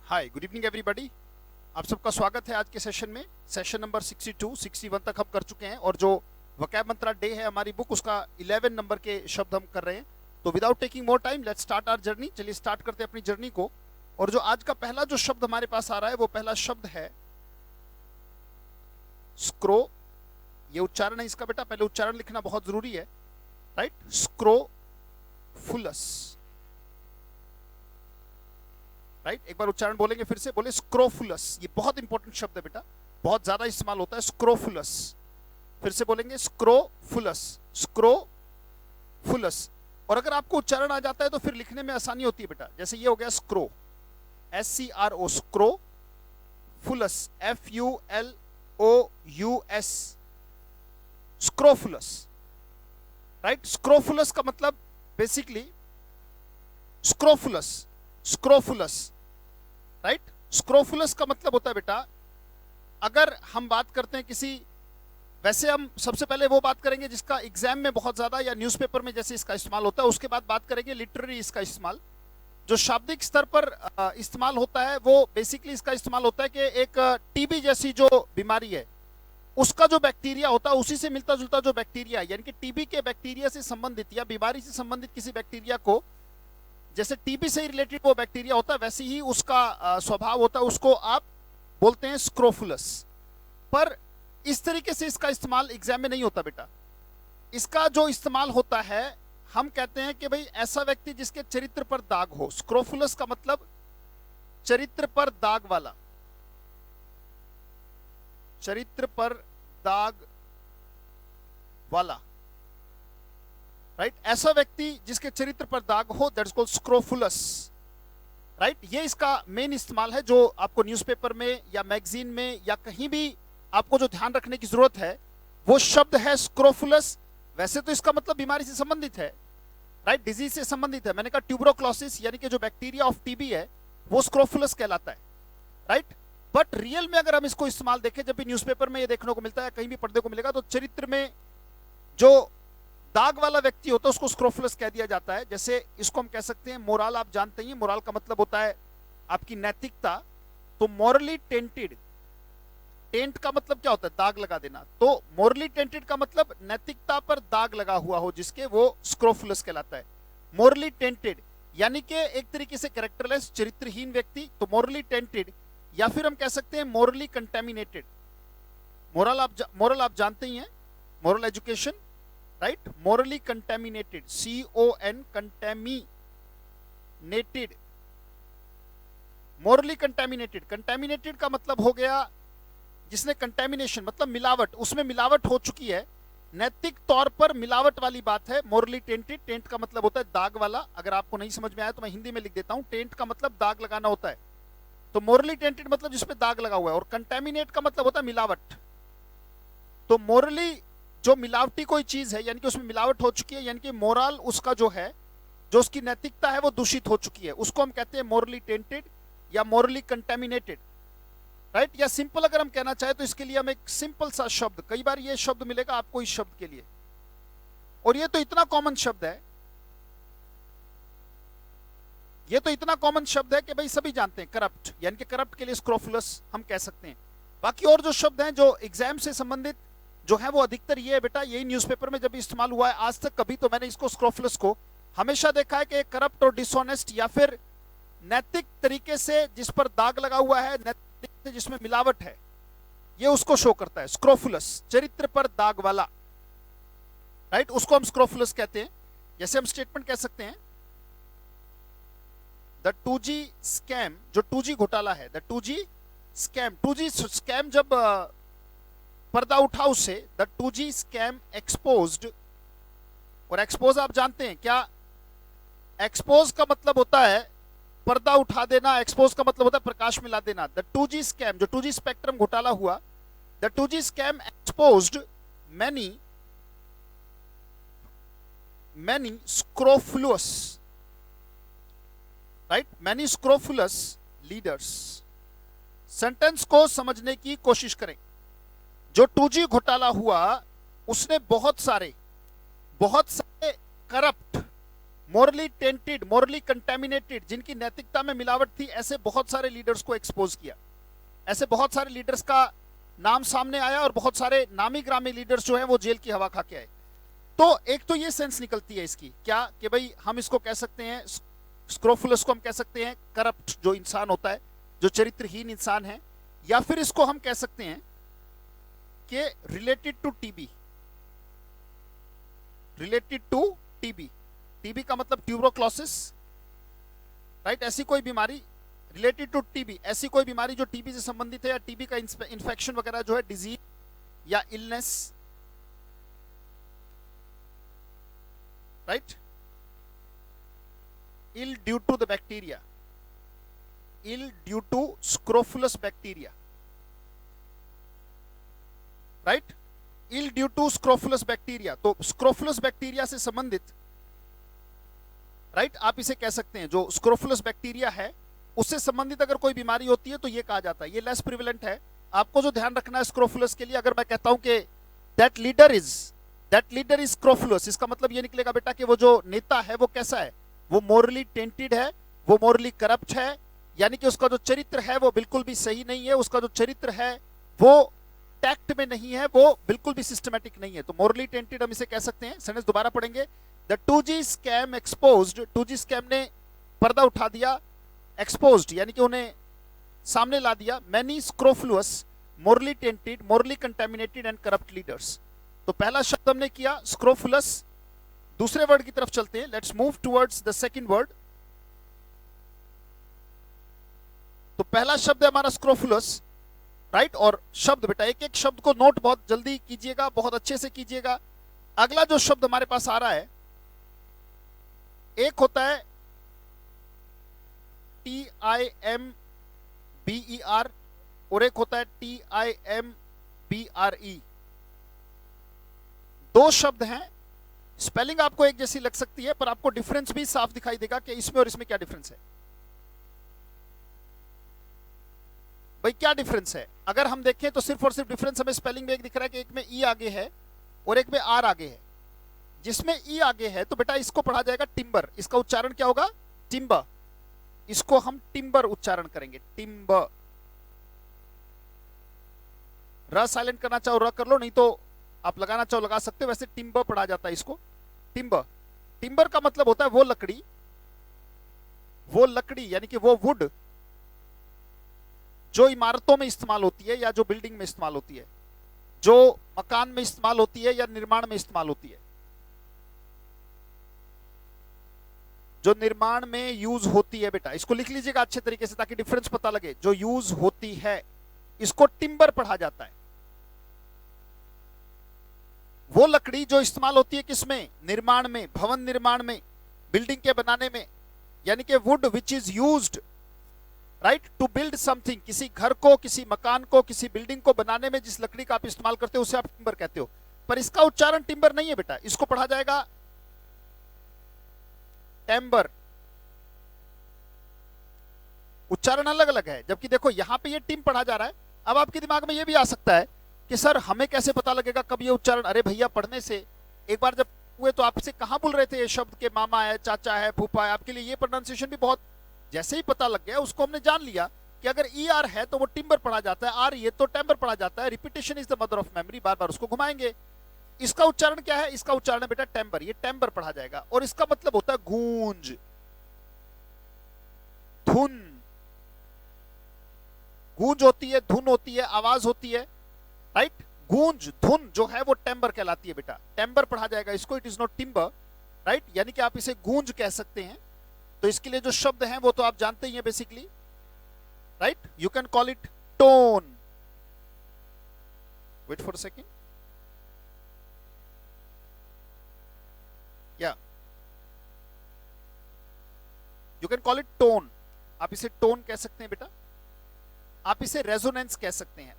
हाय, good evening everybody. आप सबका स्वागत है आज के सेशन में। सेशन नंबर 62, 61 तक हम कर चुके हैं और जो वोकैब मंत्रा डे है हमारी बुक, उसका 11 नंबर के शब्द हम कर रहे हैं। तो without taking more time let's start our journey. चलिए स्टार्ट करते हैं अपनी जर्नी को। और जो आज का पहला जो शब्द हमारे पास आ रहा है वो पहला शब्द है स्क्रो। ये उच्चारण है इसका बेटा, पहले उच्चारण लिखना बहुत जरूरी है, राइट। स्क्रोफुलस, राइट। एक बार उच्चारण बोलेंगे, फिर से बोले स्क्रोफुलस। ये बहुत इंपॉर्टेंट शब्द है बेटा, बहुत ज्यादा इस्तेमाल होता है स्क्रोफुलस। फिर से बोलेंगे स्क्रोफुलस, स्क्रोफुलस। और अगर आपको उच्चारण आ जाता है तो फिर लिखने में आसानी होती है बेटा। जैसे ये हो गया स्क्रो, SCRO, स्क्रो। फुलस, FULOUS, स्क्रोफुलस, right. स्क्रोफुलस का मतलब बेसिकली स्क्रोफुलस, स्क्रोफुलस, राइट। स्क्रोफुलस का मतलब होता है बेटा, अगर हम बात करते हैं किसी, वैसे हम सबसे पहले वो बात करेंगे जिसका एग्जाम में बहुत ज्यादा या न्यूज़पेपर में जैसे इसका इस्तेमाल होता है, उसके बाद बात करेंगे लिटरेरी इसका इस्तेमाल। जो शाब्दिक स्तर पर इस्तेमाल होता है वो बेसिकली इसका इस्तेमाल होता है कि एक टीबी जैसी जो बीमारी है उसका जो बैक्टीरिया होता है उसी से मिलता जुलता जो बैक्टीरिया है, यानी कि टीबी के बैक्टीरिया से संबंधित या बीमारी से संबंधित किसी बैक्टीरिया को, जैसे टीबी से रिलेटेड वो बैक्टीरिया होता है वैसे ही उसका स्वभाव होता है, उसको आप बोलते हैं स्क्रोफुलस। पर इस तरीके से इसका इस्तेमाल एग्जाम में नहीं होता बेटा। इसका जो इस्तेमाल होता है, हम कहते हैं कि भाई ऐसा व्यक्ति जिसके चरित्र पर दाग हो। स्क्रोफुलस का मतलब चरित्र पर दाग वाला, चरित्र पर दाग वाला, राइट। ऐसा व्यक्ति जिसके चरित्र पर दाग हो, दैट इज कॉल्ड स्क्रोफुलस, राइट। ये इसका मेन इस्तेमाल है जो आपको न्यूज़पेपर में या मैगजीन में या कहीं भी आपको जो ध्यान रखने की जरूरत है वो शब्द है स्क्रोफुलस। वैसे तो इसका मतलब बीमारी से संबंधित है, राइट, डिजीज से संबंधित है। मैंने कहा ट्यूबरोक्लोसिस यानी कि जो बैक्टीरिया ऑफ टीबी है वो स्क्रोफुलस कहलाता है, राइट। बट रियल में अगर हम इसको इस्तेमाल देखें, जब भी न्यूज़पेपर में ये देखने को मिलता है, कहीं भी पढ़ने को मिलेगा, तो चरित्र में जो दाग वाला व्यक्ति होता है उसको स्क्रोफुलस कह दिया जाता है। जैसे इसको हम कह सकते हैं मोरल, आप जानते हैं मोरल का मतलब होता है आपकी नैतिकता। तो मोरली टेंटेड, टेंट का मतलब क्या होता है? दाग लगा देना। तो मोरली टेंटेड का मतलब नैतिकता पर दाग लगा हुआ हो जिसके, वो स्क्रोफुलस कहलाता है। मोरली टेंटेड यानी कि एक तरीके से कैरेक्टरलेस, चरित्रहीन व्यक्ति, तो मोरली टेंटेड। या फिर हम कह सकते हैं मोरली कंटेमिनेटेड। मोरल आप जानते ही हैं, moral education, right. Morally contaminated, CON, contaminated, morally contaminated. Contaminated का मतलब हो गया जिसने कंटेमिनेशन मतलब मिलावट, उसमें मिलावट हो चुकी है, नैतिक तौर पर मिलावट वाली बात है। मोरली टेंटेड, टेंट का मतलब होता है दाग वाला। अगर आपको नहीं समझ में आया तो मैं हिंदी में लिख देता हूं। टेंट का मतलब दाग लगाना होता है, तो मोरली टेंटेड मतलब जिसमें दाग लगा हुआ है। और कंटेमिनेट का मतलब होता है मिलावट। तो मोरली जो मिलावटी कोई चीज है, यानी कि उसमें मिलावट हो चुकी है, यानी कि मोरल उसका जो है, जो उसकी नैतिकता है वो दूषित हो चुकी है, उसको हम कहते हैं मोरली टेंटेड या मोरली कंटेमिनेटेड, राइट। या सिंपल अगर हम कहना चाहे तो इसके लिए हम एक सिंपल सा शब्द, कई बार ये शब्द मिलेगा आपको इस शब्द के लिए, और ये तो इतना कॉमन शब्द है, ये तो इतना कॉमन शब्द है कि भाई सभी जानते हैं, करप्ट। यानी कि करप्ट के लिए स्क्रोफुलस हम कह सकते हैं। बाकी और जो शब्द हैं जो एग्जाम से संबंधित जो है वो अधिकतर ये है बेटा, यही न्यूज़पेपर में जब इस्तेमाल हुआ है आज तक कभी तो मैंने इसको स्क्रोफुलस को हमेशा देखा है कि करप्ट और डिसऑनेस्ट या फिर नैतिक तरीके से जिस पर दाग लगा हुआ है, नैतिक से जिसमें मिलावट है, ये उसको शो करता है स्क्रोफुलस, चरित्र पर दाग वाला, राइट। उसको हम स्क्रोफुलस कहते हैं। जैसे हम स्टेटमेंट कह सकते हैं द 2G स्कैम, जो 2G घोटाला है, the 2G scam, 2G scam जब पर्दा उठा उससे, द 2G स्कैम एक्सपोज्ड। और एक्सपोज आप जानते हैं क्या? एक्सपोज का मतलब होता है पर्दा उठा देना, एक्सपोज का मतलब होता है प्रकाश में ला देना। द 2G स्कैम, जो 2G स्पेक्ट्रम घोटाला हुआ, the 2G scam exposed many scrofulous, right, many scrofulous leaders. Sentence को समझने की कोशिश करें। जो 2G घोटाला हुआ उसने बहुत सारे corrupt morally tainted, morally contaminated, जिनकी नैतिकता में मिलावट थी, ऐसे बहुत सारे लीडर्स को एक्सपोज किया। ऐसे बहुत सारे लीडर्स का नाम सामने आया और बहुत सारे नामी ग्रामी लीडर्स जो हैं वो जेल की हवा खा के आए। तो एक तो ये सेंस निकलती है इसकी क्या कि भाई हम इसको कह सकते हैं, स्क्रोफुलस को हम कह सकते हैं करप्ट जो इंसान होता है, जो चरित्रहीन इंसान है, या फिर इसको हम कह सकते हैं कि related to TB, related to TB. TB का मतलब ट्यूबरोक्लोसिस, राइट, ऐसी कोई बीमारी रिलेटेड टू टीबी, ऐसी कोई बीमारी जो टीबी से संबंधित है, या टीबी का इन्फेक्शन वगैरह जो है, डिजीज या illness, right, ill due to the bacteria, ill due to scrofulous bacteria, right, ill due to scrofulous bacteria। तो scrofulous bacteria से संबंधित, राइट, आप इसे कह सकते हैं जो scrofulous bacteria है उससे संबंधित अगर कोई बीमारी होती है तो ये कहा जाता है। ये लेस प्रिवेलेंट है। आपको जो ध्यान रखना है स्क्रोफुलस के लिए, अगर मैं कहता हूं कि दैट लीडर इज स्क्रोफुलस, इसका मतलब ये निकलेगा बेटा कि वो जो नेता है वो कैसा है, वो मोरली टेंटेड है, वो मोरली करप्ट है, यानी कि उसका जो चरित्र है वो बिल्कुल भी सही नहीं है, उसका जो चरित्र है वो टैक्ट में नहीं है, वो बिल्कुल भी सिस्टमैटिक नहीं है। तो मोरली टेंटेड हम इसे कह सकते हैं। सेंटेंस दोबारा पढ़ेंगे। The 2G scam exposed, 2G scam ने पर्दा उठा दिया, एक्सपोज्ड यानी कि उन्हें सामने ला दिया, many scrofulous, morally tainted, morally contaminated and corrupt leaders. तो पहला शब्द हमने किया स्क्रोफुलस। दूसरे वर्ड की तरफ चलते हैं। Let's move towards the second word. तो पहला शब्द है हमारा स्क्रोफुलस, राइट, और शब्द बेटा एक एक शब्द को नोट बहुत जल्दी कीजिएगा, बहुत अच्छे से कीजिएगा। अगला जो शब्द हमारे पास आ रहा है, एक होता है TIMBER और एक होता है TIMBRE। दो शब्द हैं, स्पेलिंग आपको एक जैसी लग सकती है पर आपको डिफरेंस भी साफ दिखाई देगा कि इसमें और इसमें क्या डिफरेंस है। भाई क्या डिफरेंस है? अगर हम देखें तो सिर्फ और सिर्फ डिफरेंस हमें स्पेलिंग में एक दिख रहा है कि एक में ई आगे है और एक में आर आगे है। जिसमें ई आगे है तो बेटा इसको पढ़ा जाएगा टिम्बर, इसका उच्चारण क्या होगा? टिम्बर। इसको हम टिम्बर उच्चारण करेंगे, टिम्बर। र साइलेंट करना चाहो र कर लो, नहीं तो आप लगाना चाहो लगा सकते हो। वैसे टिम्बर पढ़ा जाता है इसको, टिम्बर। टिम्बर का मतलब होता है वो लकड़ी यानी कि वो वुड जो इमारतों में इस्तेमाल होती है या जो बिल्डिंग में इस्तेमाल होती है, जो मकान में इस्तेमाल होती है या निर्माण में इस्तेमाल होती है, जो निर्माण में यूज होती है। बेटा इसको लिख लीजिएगा अच्छे तरीके से ताकि डिफरेंस पता लगे। जो यूज होती है इसको टिम्बर पढ़ा जाता है। वो लकड़ी जो इस्तेमाल होती है किसमें? निर्माण में, भवन निर्माण में, बिल्डिंग के बनाने में, यानी कि wood which is used, right, to build something. किसी घर को, किसी मकान को, किसी बिल्डिंग को बनाने में जिस लकड़ी का आप इस्तेमाल करते हो उसे आप टिम्बर कहते हो। पर इसका उच्चारण टिम्बर नहीं है बेटा, इसको पढ़ा जाएगा टेम्बर। उच्चारण अलग अलग है। जबकि देखो यहां पे ये टिम पढ़ा जा रहा है। अब आपके दिमाग में ये भी आ सकता है कि सर हमें कैसे पता लगेगा कब ये उच्चारण? अरे भैया पढ़ने से एक बार जब हुए तो आपसे कहां बोल रहे थे ये शब्द के मामा है, चाचा है, फूफा है। आपके लिए ये प्रोनाउंसिएशन भी बहुत, जैसे ही पता लग गया उसको हमने जान लिया कि अगर ई आर है तो वो टिम्बर पढ़ा जाता है, आर ये तो टेम्बर पढ़ा जाता है। Repetition is the mother of memory, बार बार उसको घुमाएंगे। इसका उच्चारण क्या है? इसका उच्चारण है बेटा टेम्बर, ये टेम्बर पढ़ा जाएगा। और इसका मतलब होता है गूंज, धुन। गूंज होती है, धुन होती है, आवाज होती है, राइट। गूंज, धुन जो है वो टेम्बर कहलाती है बेटा, टेम्बर पढ़ा जाएगा इसको। It is not timber, right, यानी कि आप इसे गूंज कह सकते हैं। तो इसके लिए जो शब्द हैं वो तो आप जानते ही हैं basically, right. You can call it tone. Wait for a second, या you can call it tone. आप इसे टोन कह सकते हैं बेटा। आप इसे रेजोनेंस कह सकते हैं,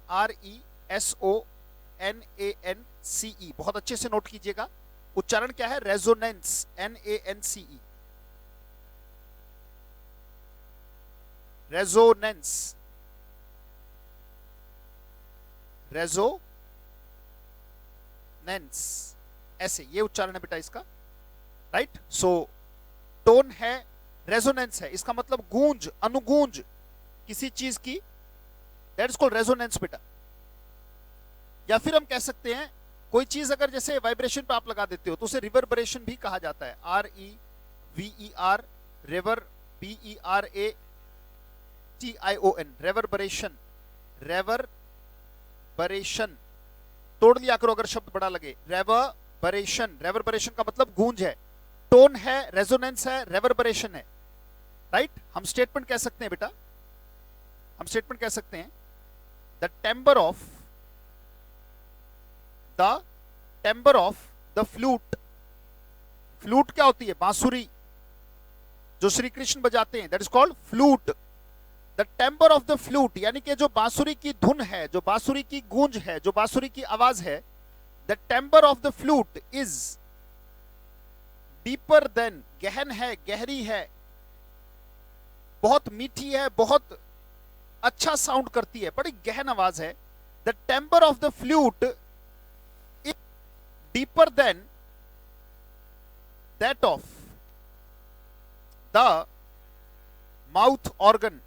RESONANCE। बहुत अच्छे से नोट कीजिएगा, उच्चारण क्या है? रेजोनेंस, NANCE, रेजोनेंस, रेजोनेंस, ऐसे ये उच्चारण है बेटा इसका, राइट। सो टोन है, रेजोनेंस है, इसका मतलब गूंज, अनुगूंज किसी चीज की, दैट इज कॉल्ड रेजोनेंस बेटा। या फिर हम कह सकते हैं कोई चीज अगर जैसे वाइब्रेशन पे आप लगा देते हो तो उसे रिवर्बरेशन भी कहा जाता है, REVER, रिवर, BERATION, रेवर्बरेशन, रेवर्बरेशन, तोड़ लिया करो अगर शब्द बड़ा लगे, रेवर्बरेशन, रेवर्बरेशन का मतलब गूंज है, टोन है, रेजोनेंस है, रेवर्बरेशन है, राइट। हम स्टेटमेंट कह सकते हैं बेटा, हम स्टेटमेंट कह सकते हैं the timbre of the flute, flute क्या होती है, बांसुरी जो श्री कृष्ण बजाते हैं, that is called flute. The timbre of the flute यानी कि जो बांसुरी की धुन है, जो बांसुरी की गूंज है, जो बांसुरी की आवाज है, the timbre of the flute is deeper than, गहन है, गहरी है, बहुत मीठी है, बहुत अच्छा साउंड करती है, बड़ी गहन आवाज है। The timbre of the flute is deeper than that of the mouth organ.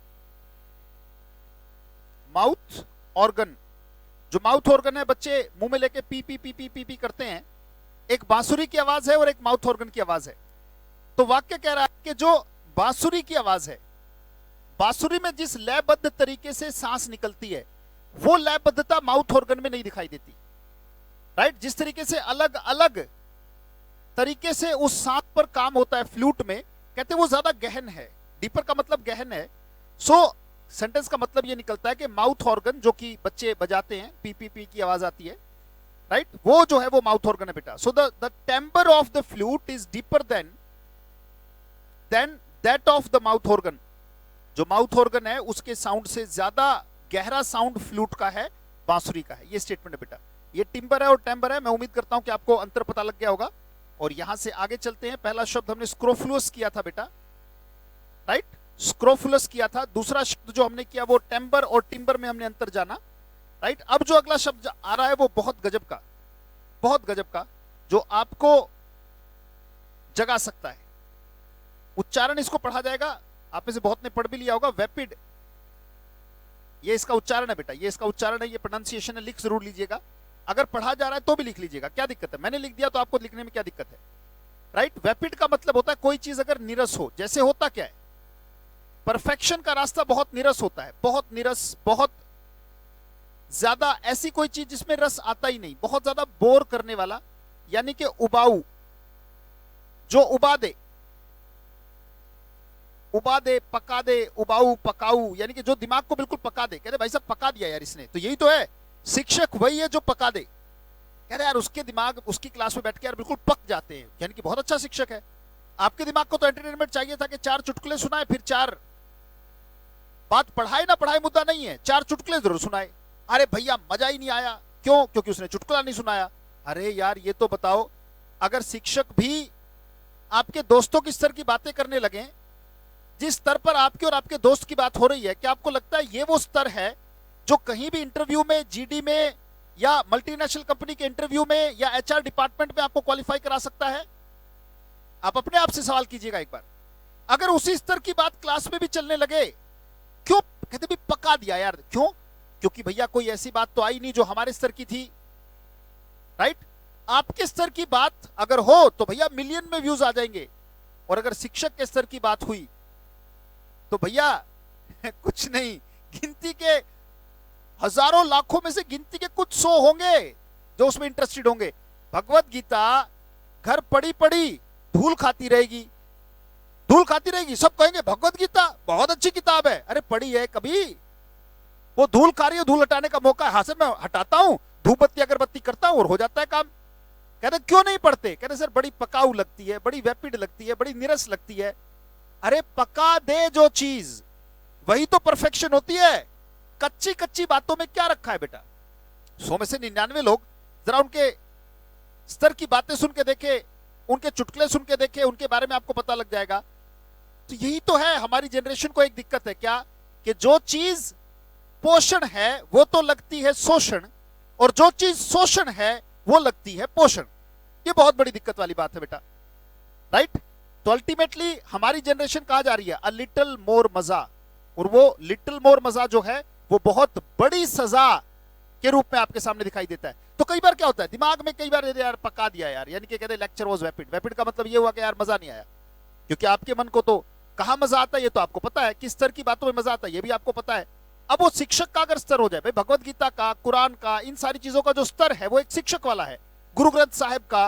Mouth organ, जो माउथ ऑर्गन है बच्चे मुंह में लेके पी पी पी पी पी पी करते हैं, एक बांसुरी की आवाज है और एक माउथ ऑर्गन की आवाज है। तो वाक्य कह रहा है कि जो बांसुरी की आवाज है, बांसुरी में जिस लयबद्ध तरीके से सांस निकलती है वो लयबद्धता माउथ ऑर्गन में नहीं दिखाई देती, राइट। जिस तरीके से अलग अलग तरीके से उस सांस पर काम होता है फ्लूट में, कहते हैं वो ज्यादा गहन है, डीपर का मतलब गहन है। सो सेंटेंस का मतलब ये निकलता है कि माउथ ऑर्गन जो कि बच्चे बजाते हैं, पी पी पी की आवाज आती है, राइट, वो जो है वो माउथ ऑर्गन है बेटा। So the timbre of the flute is deeper than that of the mouth organ. जो माउथ ऑर्गन है उसके साउंड से ज्यादा गहरा साउंड फ्लूट का है, बांसुरी का है। ये स्टेटमेंट है बेटा, ये टिम्बर है और टेम्बर है। मैं उम्मीद करता हूं कि आपको अंतर पता लग गया होगा। और यहां से आगे चलते हैं। पहला शब्द हमने स्क्रोफुलस किया था बेटा, राइट, स्क्रोफुलस किया था। दूसरा शब्द जो हमने किया वो टेम्बर और टिम्बर में हमने अंतर जाना, राइट। अब जो अगला शब्द आ रहा है वो बहुत गजब का, बहुत गजब का, जो आपको जगा सकता है। उच्चारण इसको पढ़ा जाएगा, आप में से बहुत ने पढ़ भी लिया होगा, वेपिड, ये इसका उच्चारण है बेटा, ये इसका उच्चारण है, ये प्रोनाउंसिएशन है, लिख जरूर लीजिएगा। अगर पढ़ा जा रहा है तो भी लिख लीजिएगा, क्या दिक्कत है, मैंने लिख दिया तो आपको लिखने में क्या दिक्कत है, राइट। वेपिड का मतलब होता है कोई चीज अगर नीरस हो, जैसे होता क्या है, परफेक्शन का रास्ता बहुत नीरस होता है, बहुत नीरस, बहुत ज्यादा ऐसी कोई चीज जिसमें रस आता ही नहीं, बहुत ज्यादा बोर करने वाला, यानी कि उबाऊ, जो उबा दे, उबा दे, पका दे, उबाऊ, पकाऊ, यानी कि जो दिमाग को बिल्कुल पका दे। कहते भाई साहब पका दिया यार इसने, तो यही तो है शिक्षक, वही है जो पका दे। कह रहे यार उसके दिमाग, उसकी क्लास में बैठ के यार बिल्कुल पक जाते हैं, यानी कि बहुत अच्छा शिक्षक है। आपके दिमाग को तो एंटरटेनमेंट चाहिए था कि 4 चुटकुले सुनाए, फिर 4 बात पढ़ाए ना पढ़ाए मुद्दा नहीं है, 4 चुटकुले जरूर सुनाए। अरे भैया मजा ही नहीं आया, क्यों, क्योंकि उसने चुटकुला नहीं सुनाया। अरे यार ये तो बताओ, अगर शिक्षक भी आपके दोस्तों की स्तर की बातें करने लगे, जिस स्तर पर आपके और आपके दोस्त की बात हो रही है, क्या आपको लगता है ये वो स्तर है जो कहीं भी इंटरव्यू में, जीडी में या मल्टीनेशनल कंपनी के इंटरव्यू में या एचआर डिपार्टमेंट में आपको क्वालिफाई करा सकता है? आप अपने आप से सवाल कीजिएगा एक बार। अगर उसी स्तर की बात क्लास में भी चलने लगे, क्यों, कहते भी पका दिया यार, क्यों, क्योंकि भैया कोई ऐसी बात तो आई नहीं जो हमारे स्तर की थी, राइट। आपके स्तर की बात अगर हो तो भैया मिलियन में व्यूज आ जाएंगे, और अगर शिक्षक के स्तर की बात हुई तो भैया कुछ नहीं, गिनती के हजारों लाखों में से गिनती के कुछ 100 होंगे जो उसमें इंटरेस्टेड होंगे। भगवत गीता घर पड़ी पड़ी धूल खाती रहेगी, धूल खाती रहेगी, सब कहेंगे भगवत गीता बहुत अच्छी किताब है, अरे पढ़ी है कभी, वो धूल खा रही है, धूल हटाने का मौका है, हाथ से मैं हटाता हूं, धूप बत्ती अगरबत्ती करता हूं और हो जाता है काम। कहते क्यों नहीं पढ़ते, कहते सर बड़ी पकाऊ लगती है, बड़ी वेपिड लगती है, बड़ी नीरस लगती है। अरे पका दे जो चीज, वही तो परफेक्शन होती है। कच्ची कच्ची बातों में क्या रखा है बेटा। 100 में से 99 लोग जरा उनके स्तर की बातें सुन के देखे, उनके चुटकुले सुन के देखे, उनके बारे में आपको पता लग जाएगा। तो यही तो है, हमारी जनरेशन को एक दिक्कत है क्या, कि जो चीज पोषण है वो तो लगती है शोषण, और जो चीज शोषण है वो लगती है पोषण। ये बहुत बड़ी दिक्कत वाली बात है बेटा, राइट। तो अल्टीमेटली हमारी जनरेशन कहा जा रही है अ लिटिल मोर मजा, और वो लिटिल मोर मजा जो है वो बहुत बड़ी सजा के रूप में आपके सामने दिखाई देता है। तो कई बार क्या होता है दिमाग में, कई बार यार पका दिया यार, यानी कि कहते हैं लेक्चर वाज वैपिड। वैपिड का मतलब ये हुआ कि यार मजा नहीं आया, क्योंकि आपके मन को तो कहां मजा आता है ये तो आपको पता है, किस स्तर की बातों में मजा आता है ये भी आपको पता है। अब वो शिक्षक का अगर स्तर हो जाए, भाई भगवत गीता का, कुरान का, इन सारी चीजों का जो स्तर है वो एक शिक्षक वाला है, गुरु ग्रंथ साहिब का,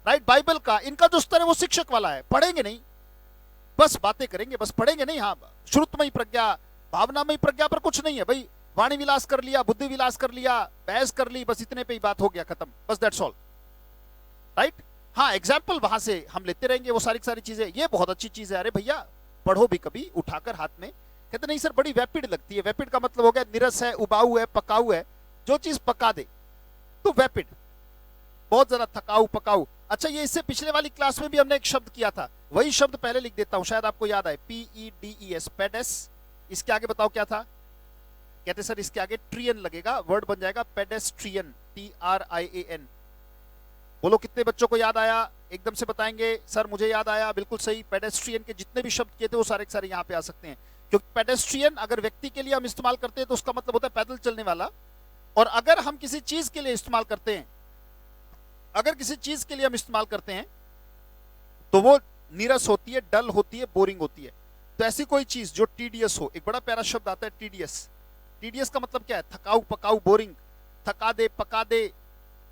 राइट, बाइबल का, इनका जो स्तर है वो शिक्षक वाला है। पढ़ेंगे नहीं, बस बातें करेंगे, बस पढ़ेंगे नहीं। हाँ, श्रुतमयी प्रज्ञा, भावनामयी प्रज्ञा पर कुछ नहीं है भाई, वाणी विलास कर लिया, बुद्धि विलास कर लिया, बहस कर ली, बस इतने पे ही बात हो गया, खत्म, बस दैट्स ऑल, राइट। हाँ, एग्जाम्पल वहां से हम लेते रहेंगे, वो सारी चीजें, ये बहुत अच्छी चीज है, अरे भैया पढ़ो भी कभी उठाकर हाथ में। कहते नहीं सर बड़ी वैपिड लगती है। वैपिड का मतलब हो गया निरस है, उबाऊ है, पकाऊ है, जो चीज पका दे तो वैपिड, बहुत ज्यादा थकाऊ पकाऊ। अच्छा, ये इससे पिछले वाली क्लास में भी हमने एक शब्द किया था, वही शब्द पहले लिख देता हूं, शायद आपको याद आए, PEDES, पेडेस। इसके आगे बताओ क्या था? कहते सर इसके आगे ट्रियन लगेगा, वर्ड बन जाएगा पेडेस्ट्रियन, TRIAN। बोलो कितने बच्चों को याद आया? एकदम से बताएंगे सर मुझे याद आया, बिल्कुल सही। पेडेस्ट्रियन के जितने भी शब्द किए थे वो सारे के सारे यहाँ पे आ सकते हैं, क्योंकि पेडेस्ट्रियन अगर व्यक्ति के लिए हम इस्तेमाल करते हैं तो उसका मतलब होता है पैदल चलने वाला, और अगर हम किसी चीज के लिए इस्तेमाल करते हैं, अगर किसी चीज के लिए हम इस्तेमाल करते हैं तो वो नीरस होती है, डल होती है, बोरिंग होती है। तो ऐसी कोई चीज जो टीडियस हो, एक बड़ा प्यारा शब्द आता है टीडियस। टीडियस का मतलब क्या है? थकाऊ पकाऊ, बोरिंग, थका दे पका दे,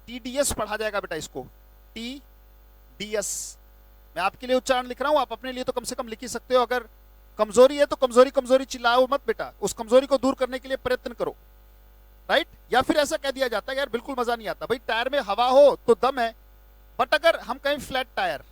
टीडीएस पढ़ा जाएगा बेटा इसको, TDS। मैं आपके लिए उच्चारण लिख रहा हूं, आप अपने लिए तो कम से कम लिख ही सकते हो। अगर कमजोरी है तो कमजोरी कमजोरी चिल्लाओ मत बेटा, उस कमजोरी को दूर करने के लिए प्रयत्न करो, राइट। या फिर ऐसा कह दिया जाता है यार बिल्कुल मजा नहीं आता, भाई टायर में हवा हो तो दम है, बट अगर हम कहें फ्लैट टायर,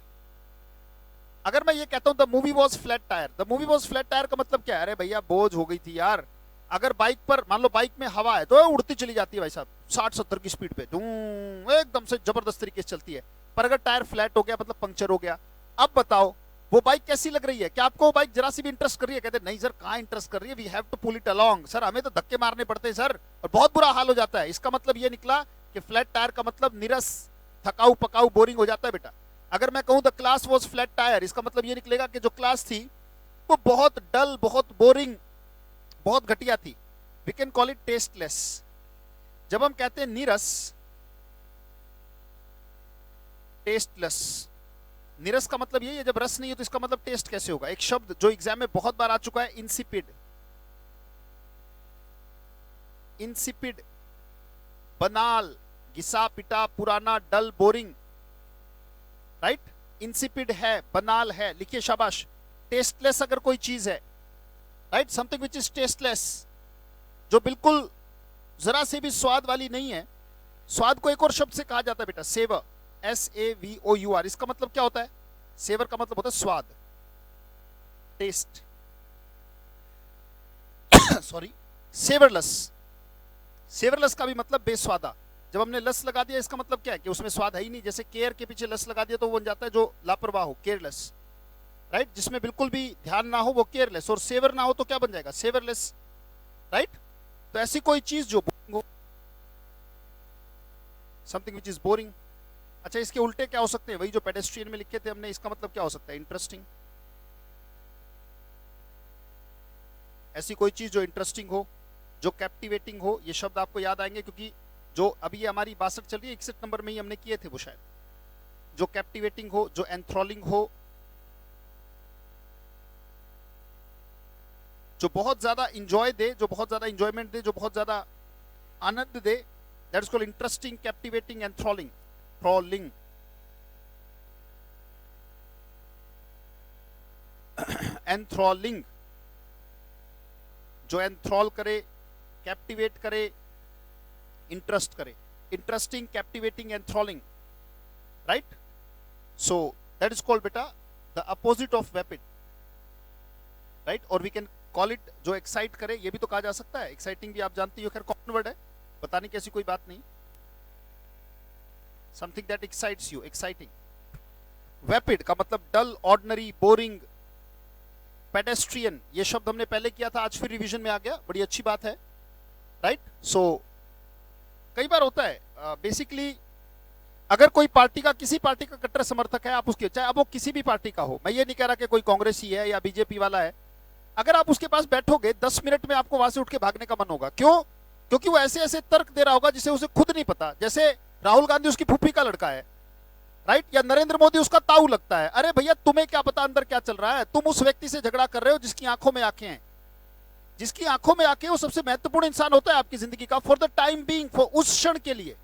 अगर मैं ये कहता हूं the movie was flat tyre, the movie was flat tyre का मतलब क्या है? अरे भैया बोझ हो गई थी यार। अगर बाइक पर मान लो बाइक में हवा है तो उड़ती चली जाती है भाई साहब 60-70 की स्पीड पे, एकदम से जबरदस्त तरीके से चलती है। पर अगर टायर फ्लैट हो गया मतलब पंक्चर हो गया, अब बताओ वो बाइक कैसी लग रही है? क्या आपको वो बाइक जरा सी भी इंटरेस्ट कर रही है? कहते नहीं सर कहाँ इंटरेस्ट कर रही है, we have to pull it along, sir हमें तो धक्के मारने पड़ते हैं सर, और बहुत बुरा हाल हो जाता है। इसका मतलब ये निकला कि फ्लैट टायर का मतलब निरस, थकाऊ पकाऊ, बोरिंग हो जाता है बेटा। अगर मैं कहूं the class was flat tyre, इसका मतलब ये निकलेगा कि जो क्लास थी वो बहुत डल, बहुत बोरिंग, बहुत घटिया थी। We can call it tasteless. जब हम कहते हैं नीरस, टेस्टलेस, नीरस का मतलब यही है जब रस नहीं है तो इसका मतलब टेस्ट कैसे होगा? एक शब्द जो एग्जाम में बहुत बार आ चुका है, इंसिपिड। इंसिपिड, बनाल, घिसा पिटा, पुराना, डल, बोरिंग, राइट। इंसिपिड है, बनाल है, लिखिए शाबाश। टेस्टलेस अगर कोई चीज है, right, something which is tasteless, जो बिल्कुल जरा से भी स्वाद वाली नहीं है। स्वाद को एक और शब्द से कहा जाता है बेटा, सेवर, SAVOUR। इसका मतलब क्या होता है? सेवर का मतलब होता है स्वाद, टेस्ट, सॉरी, सेवरलेस। सेवरलेस का भी मतलब बेस्वादा। जब हमने लस लगा दिया इसका मतलब क्या है? कि उसमें स्वाद है ही नहीं। जैसे केयर के पीछे लस लगा दिया तो वो बन जाता है जो लापरवाह हो, केयरलेस, राइट। जिसमें बिल्कुल भी ध्यान ना हो वो केयरलेस, और सेवर ना हो तो क्या बन जाएगा? सेवरलेस, राइट। तो ऐसी कोई चीज जो बोरिंग हो, समथिंग विच इज बोरिंग। अच्छा, इसके उल्टे क्या हो सकते हैं? वही जो पेडेस्ट्रियन में लिखे थे हमने, इसका मतलब क्या हो सकता है? इंटरेस्टिंग। ऐसी कोई चीज जो इंटरेस्टिंग हो, जो कैप्टिवेटिंग हो, ये शब्द आपको याद आएंगे क्योंकि जो अभी ये हमारी 62 चल रही है, 61 नंबर में ही हमने किए थे वो शायद। जो कैप्टिवेटिंग हो, जो एंथ्रोलिंग हो, जो बहुत ज्यादा इंजॉय दे, जो बहुत ज्यादा इंजॉयमेंट दे, जो बहुत ज्यादा आनंद दे, that is called interesting, captivating, enthralling. Trolling, enthralling, जो एंथ्रोल करे, कैप्टिवेट करे, इंटरेस्ट करे। Interesting, captivating, enthralling, right. So that is called बेटा the opposite of vapid, right. और वी कैन कॉल इट जो एक्साइट करे, ये भी तो कहा जा सकता है। एक्साइटिंग भी आप जानती हो, खैर कॉमन वर्ड है, बताने की ऐसी कोई बात नहीं। Something that excites you, exciting. Vapid का मतलब डल, ऑर्डिनरी, बोरिंग, पेडेस्ट्रियन, ये शब्द हमने पहले किया था, आज फिर रिवीजन में आ गया, बड़ी अच्छी बात है, राइट। सो कई बार होता है बेसिकली अगर कोई पार्टी का, किसी पार्टी का कट्टर समर्थक है, आप उसके, चाहे अब वो किसी भी पार्टी का हो, मैं ये नहीं कह रहा कि कोई कांग्रेसी है या बीजेपी वाला है, अगर आप उसके पास बैठोगे 10 मिनट में आपको वहां से उठ के भागने का मन होगा। क्यों? क्योंकि वो ऐसे ऐसे तर्क दे रहा होगा जिसे उसे खुद नहीं पता। जैसे राहुल गांधी उसकी फूफी का लड़का है, राइट, या नरेंद्र मोदी उसका ताऊ लगता है। अरे भैया तुम्हें क्या पता अंदर क्या चल रहा है? तुम उस व्यक्ति से झगड़ा कर रहे हो जिसकी आंखों में आंखें हैं। जिसकी आंखों में आंखें, वो सबसे महत्वपूर्ण इंसान होता है आपकी जिंदगी का, for the time being, for उस क्षण के लिए,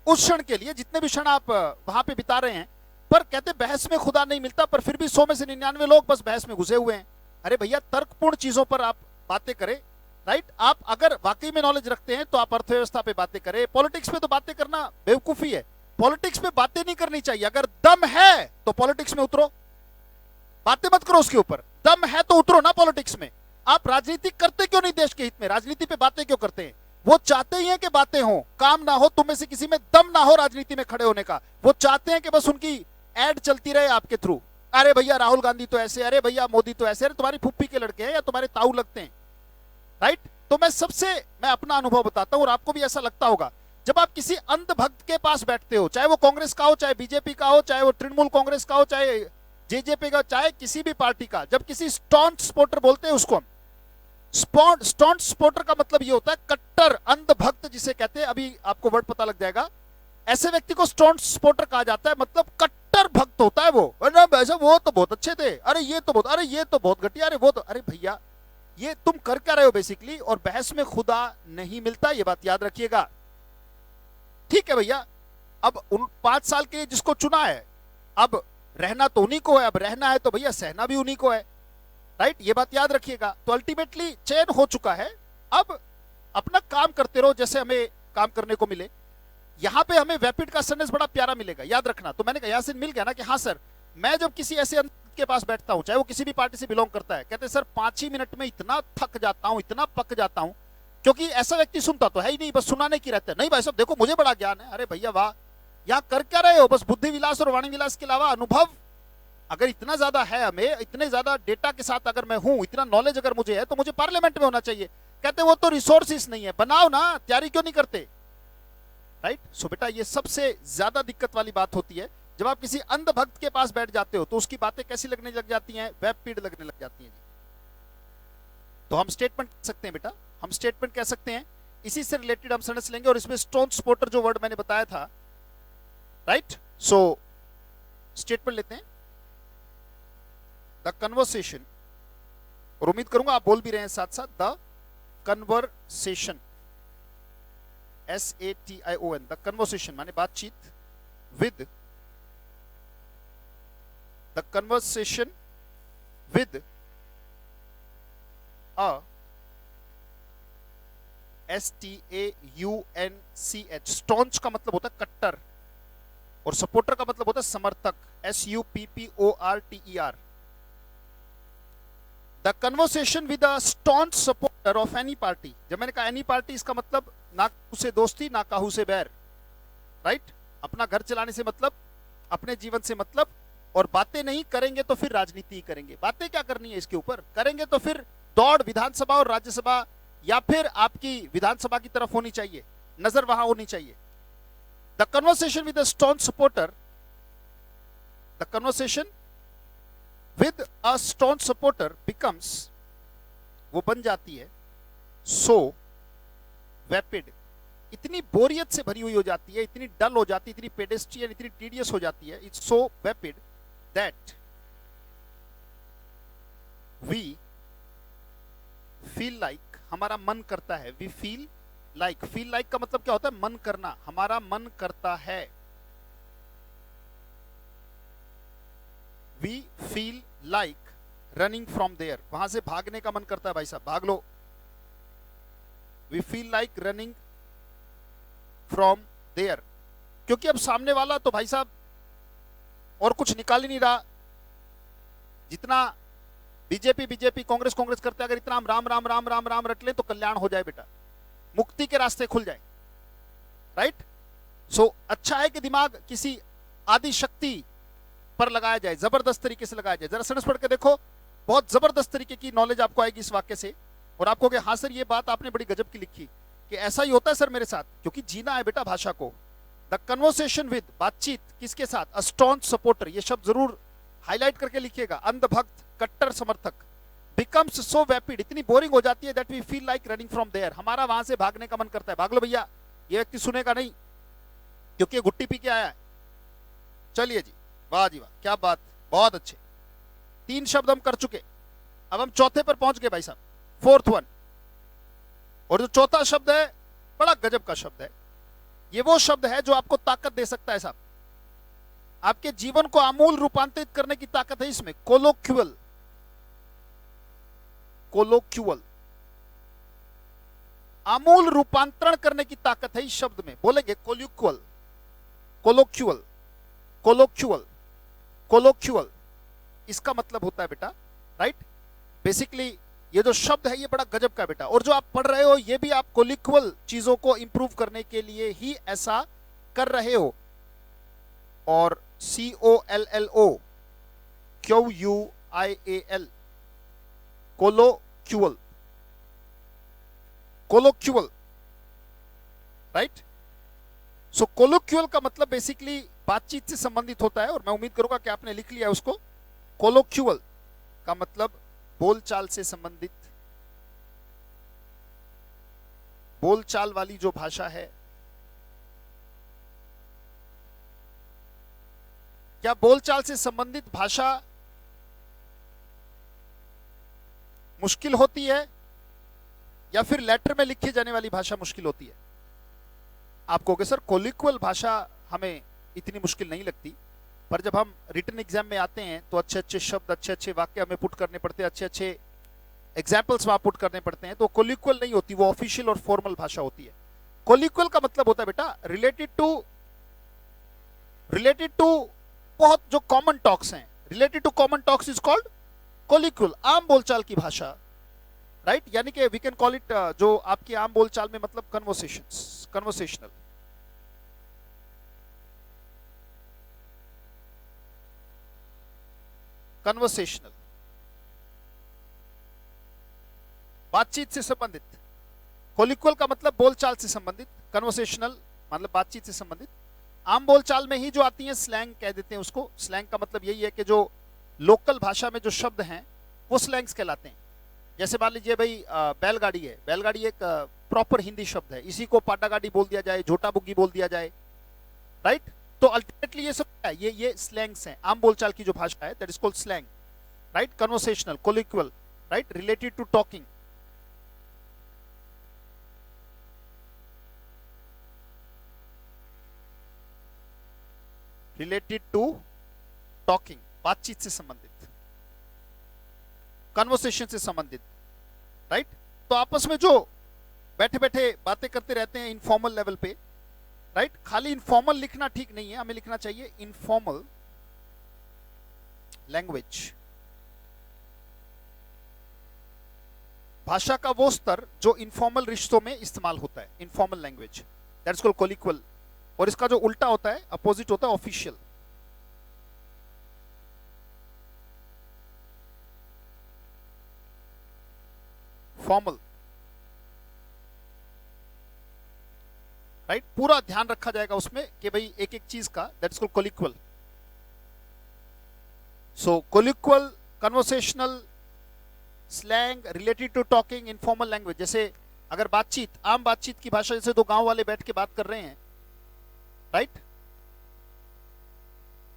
उस क्षण के लिए, जितने भी क्षण आप वहां पे बिता रहे हैं। पर कहते बहस में खुदा नहीं मिलता, पर फिर भी 100 में से 99 लोग बस बहस में घुसे हुए हैं। अरे भैया तर्कपूर्ण चीजों पर आप बातें करें, राइट। आप अगर वाकई में नॉलेज रखते हैं तो आप अर्थव्यवस्था पे बातें करें। पॉलिटिक्स में तो बातें करना बेवकूफी है। पॉलिटिक्स में बातें नहीं करनी चाहिए। अगर दम है तो पॉलिटिक्स में उतरो, बातें मत करो उसके ऊपर। दम है तो उतरो ना पॉलिटिक्स में। आप राजनीति करते क्यों नहीं देश के हित में? राजनीति पे बातें क्यों करते हैं? वो चाहते ही हैं कि बातें हो, काम ना हो, तुम में से किसी में दम ना हो राजनीति में खड़े होने का। वो चाहते हैं कि बस उनकी एड चलती रहे आपके थ्रू। अरे भैया राहुल गांधी तो ऐसे, अरे भैया मोदी तो ऐसे, अरे तुम्हारी फुप्पी के लड़के हैं या तुम्हारे ताऊ लगते हैं, राइट। तो मैं अपना अनुभव बताता हूं और आपको भी ऐसा लगता होगा। जब आप किसी अंधभक्त के पास बैठते हो, चाहे वो कांग्रेस का हो, चाहे बीजेपी का हो, चाहे वो तृणमूल कांग्रेस का हो, चाहे जेजेपी का, चाहे किसी भी पार्टी का, जब किसी स्टॉन्च सपोर्टर बोलते हैं उसको हम स्टॉन्च सपोर्टर का मतलब ये होता है कट्टर अंधभक्त जिसे कहते हैं। अभी आपको वर्ड पता लग जाएगा। ऐसे व्यक्ति को स्टॉन्च सपोर्टर कहा जाता है, मतलब कट्टर भक्त होता है वो। वैसे वो तो बहुत अच्छे थे, अरे ये तो बहुत, अरे ये तो बहुत घटिया, अरे वो तो, अरे भैया ये तुम कर क्या रहे हो बेसिकली। और बहस में खुदा नहीं मिलता, ये बात याद रखिएगा। ठीक है भैया, अब उन 5 साल के लिए जिसको चुना है, अब रहना तो उन्हीं को है, अब रहना है तो भैया सहना भी उन्हीं को है, राइट। ये बात याद रखिएगा। तो अल्टीमेटली चयन हो चुका है, अब अपना काम करते रहो जैसे हमें काम करने को मिले। यहां पे हमें वैपिड का संदेश बड़ा प्यारा मिलेगा, याद रखना। तो मैंने कहा यहां से मिल गया ना कि हाँ सर, मैं जब किसी ऐसे के पास बैठता हूं, चाहे वो किसी भी पार्टी से बिलोंग करता है, कहते सर 5 ही मिनट में इतना थक जाता हूं, इतना पक जाता हूं। क्योंकि ऐसा व्यक्ति सुनता तो है ही नहीं, बस सुनाने की रहता है। नहीं भाई साहब देखो मुझे बड़ा ज्ञान है। अरे भैया वाह, यहां कर क्या रहे हो? बस बुद्धि विलास और वाणी विलास के अलावा अनुभव अगर इतना ज्यादा है हमें, इतने ज्यादा डेटा के साथ अगर मैं हूं, इतना नॉलेज अगर मुझे है, तो मुझे पार्लियामेंट में होना चाहिए। कहते वो तो रिसोर्सेस नहीं है, बनाओ ना, तैयारी क्यों नहीं करते, राइट। सो बेटा ये सबसे ज्यादा दिक्कत वाली बात होती है जब आप किसी अंधभक्त के पास बैठ जाते हो, तो उसकी बातें कैसी लगने लग जाती हैं? वेब लगने लग जाती हैं। तो हम स्टेटमेंट कह सकते हैं बेटा, हम स्टेटमेंट कह सकते हैं। इसी से रिलेटेड हम सेंटेंस लेंगे और इसमें स्टोन सपोर्टर जो वर्ड मैंने बताया था, राइट। सो स्टेटमेंट लेते हैं। द कन्वर्सेशन, और उम्मीद करूंगा आप बोल भी रहे हैं साथ साथ, the conversation, SATION, the conversation माने बातचीत, with, the conversation with a STAUNCH। Staunch का मतलब होता है कट्टर और सपोर्टर का मतलब होता है समर्थक, SUPPORTER। The conversation with a staunch supporter of any party. जब मैंने कहा एनी पार्टी, इसका मतलब ना काहू से दोस्ती ना काहू से बैर, राइट। अपना घर चलाने से मतलब, अपने जीवन से मतलब, और बातें नहीं करेंगे तो फिर राजनीति ही करेंगे। बातें क्या करनी है इसके ऊपर? करेंगे तो फिर दौड़ विधानसभा और राज्यसभा या फिर आपकी विधानसभा की तरफ होनी चाहिए, नजर वहां होनी चाहिए। The conversation with a staunch supporter, the conversation with a staunch supporter becomes, वो बन जाती है, सो वैपिड, इतनी बोरियत से भरी हुई हो जाती है, इतनी डल हो जाती है, इतनी पेडेस्ट्रियन, इतनी टीडियस हो जाती है, it's so vapid that we feel like, हमारा मन करता है। We feel like, feel like का मतलब क्या होता है? मन करना, हमारा मन करता है। We feel like running from there, वहां से भागने का मन करता है। भाई साहब भाग लो। We feel like running from there, क्योंकि अब सामने वाला तो भाई साहब और कुछ निकाल ही नहीं रहा। जितना बीजेपी कांग्रेस करते, अगर इतना हम राम राम राम राम राम रट ले तो कल्याण हो जाए बेटा, मुक्ति के रास्ते खुल जाए, राइट। सो अच्छा है कि दिमाग किसी आदि शक्ति पर लगाया जाए, जबरदस्त तरीके से लगाया जाए। जरा सेंटेंस पढ़ के देखो, बहुत जबरदस्त तरीके की नॉलेज आपको आएगी इस वाक्य से, और आपको हाँ सर ये बात आपने बड़ी गजब की लिखी कि ऐसा ही होता है सर मेरे साथ, क्योंकि जीना है बेटा भाषा को, द कन्वर्सेशन विद, बातचीत किसके साथ, अ स्टॉन्च सपोर्टर, ये शब्द जरूर हाईलाइट करके लिखिएगा, अंधभक्त, कट्टर समर्थक, बिकम्स सो वैपिड, इतनी बोरिंग हो जाती है that we feel like running from there, हमारा वहां से भागने का मन करता है, भाग लो भैया, ये व्यक्ति सुनेगा नहीं क्योंकि ये गुट्टी पी के आया है। चलिए जी, वाह जी वाह, क्या बात, बहुत अच्छे, 3 शब्द हम कर चुके, अब हम चौथे पर पहुंच गए भाई साहब, 4th वन। और जो चौथा शब्द है बड़ा गजब का शब्द है, ये वो शब्द है जो आपको ताकत दे सकता है साहब, आपके जीवन को आमूल रूपांतरित करने की ताकत है इसमें, कोलोक्युअल, कोलोक्युअल, आमूल रूपांतरण करने की ताकत है इस शब्द में, बोलेंगे कोलोक्युअल, कोलोक्युअल, कोलोक्युअल, कोलोक्युअल, इसका मतलब होता है बेटा, राइट, बेसिकली ये जो शब्द है ये बड़ा गजब का बेटा, और जो आप पढ़ रहे हो ये भी आप कोलिक्वल चीजों को इंप्रूव करने के लिए ही ऐसा कर रहे हो। और COLLO QUIAL, कोलोक्युअल, कोलोक्युअल, राइट। सो कोलोक्युअल का मतलब बेसिकली बातचीत से संबंधित होता है, और मैं उम्मीद करूंगा कि आपने लिख लिया उसको। कोलोक्युअल का मतलब बोलचाल से संबंधित, बोलचाल वाली जो भाषा है। क्या बोलचाल से संबंधित भाषा मुश्किल होती है या फिर लेटर में लिखी जाने वाली भाषा मुश्किल होती है? आप कहोगे सर कोलिक्वल भाषा हमें इतनी मुश्किल नहीं लगती, पर जब हम रिटन एग्जाम में आते हैं तो अच्छे अच्छे शब्द, अच्छे अच्छे वाक्य हमें पुट करने पड़ते हैं, अच्छे अच्छे एग्जाम्पल्स वहां पुट करने पड़ते हैं, तो कोलिक्वल नहीं होती, वो ऑफिशियल और फॉर्मल भाषा होती है। कोलिक्वल का मतलब होता है बेटा रिलेटेड टू बहुत जो कॉमन टॉक्स हैं, related to common talks is called colloquial, आम बोलचाल की भाषा, राइट, यानी कि वी कैन कॉल इट जो आपकी आम बोलचाल में मतलब कन्वर्सेशंस, कन्वर्सेशनल। कन्वर्सेशनल, बातचीत से संबंधित, कोलिक्वल का मतलब बोलचाल से संबंधित, कन्वर्सेशनल मतलब बातचीत से संबंधित। आम बोलचाल में ही जो आती है स्लैंग कह देते हैं उसको, स्लैंग का मतलब यही है कि जो लोकल भाषा में जो शब्द हैं वो स्लैंग्स कहलाते हैं। जैसे मान लीजिए भाई बैलगाड़ी है, बैलगाड़ी एक प्रॉपर हिंदी शब्द है, इसी को पाटा गाड़ी बोल दिया जाए, झोटा बुग्गी बोल दिया जाए, राइट। तो अल्टीमेटली ये सब है, ये स्लैंग्स हैं, आम बोलचाल की जो भाषा है that is called slang, right. Conversational, colloquial, right, related to talking. Related to talking, बातचीत से संबंधित, कन्वर्सेशन से संबंधित, राइट। तो आपस में जो बैठे बैठे बातें करते रहते हैं इनफॉर्मल लेवल पे, राइट। खाली इनफॉर्मल लिखना ठीक नहीं है, हमें लिखना चाहिए इनफॉर्मल लैंग्वेज, भाषा का वो स्तर जो इनफॉर्मल रिश्तों में इस्तेमाल होता है, informal language, that is called colloquial. और इसका जो उल्टा होता है, अपोजिट होता है ऑफिशियल। फॉर्मल, राइट, पूरा ध्यान रखा जाएगा उसमें कि भाई एक एक चीज का, that is called colloquial. So colloquial, conversational, slang, related to talking, informal language. जैसे अगर बातचीत, आम बातचीत की भाषा, जैसे दो गांव वाले बैठ के बात कर रहे हैं, राइट,